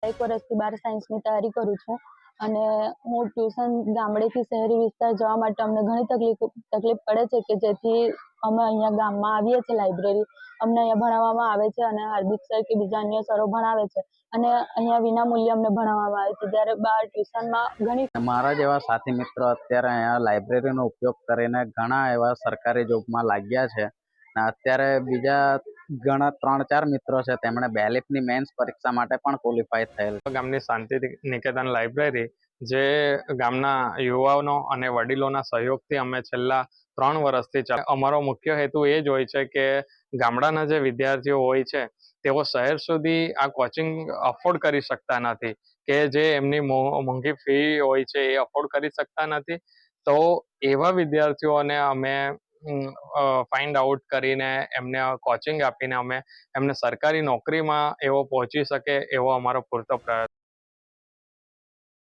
એક વર્ષથી 12 સાયન્સની તૈયારી કરું છું અને હું ટ્યુશન ગામડેથી શહેરી વિસ્તાર જવા માટે અમને ઘણી તકલીફ પડે છે કે જેથી અમે અહીંયા ગામમાં આવીએ છીએ લાઇબ્રેરી અમને અહીંયા ભણાવવામાં આવે છે અને હાર્દિક સર કે બીજા અન્ય સરો ભણાવે છે અને અહીંયા વિનામૂલ્યે અમને ભણાવવામાં આવે છે જ્યારે બહાર ટ્યુશનમાં ઘણી મારા જેવા સાથી મિત્રો અત્યારે અહીંયા લાઇબ્રેરીનો ઉપયોગ કરીને ઘણા એવા સરકારી જોબમાં લાગ્યા છે અને અત્યારે બીજા ઘણા 3-4 મિત્રો છે તેમણે બેલીફની મેન્સ પરીક્ષા માટે પણ ક્વોલિફાય થયેલ. ગામની શાંતિ નિકેતન લાઇબ્રેરી જે ગામના યુવાનો અને વડીલોના સહયોગથી અમે છેલ્લા 3 વર્ષથી અમારો મુખ્ય હેતુ એ જ હોય છે કે ગામડાના જે વિદ્યાર્થીઓ હોય છે તેઓ શહેર સુધી આ કોચિંગ અફોર્ડ કરી શકતા નથી કે જે એમની મોંઘી ફી હોય છે એ અફોર્ડ કરી શકતા નથી. તો એવા વિદ્યાર્થીઓને અમે ફાઇન્ડ આઉટ કરીને એમને કોચિંગ આપીને અમે એમને સરકારી નોકરીમાં એવો પહોંચી શકે એવો અમારો પૂરતો પ્રયત્ન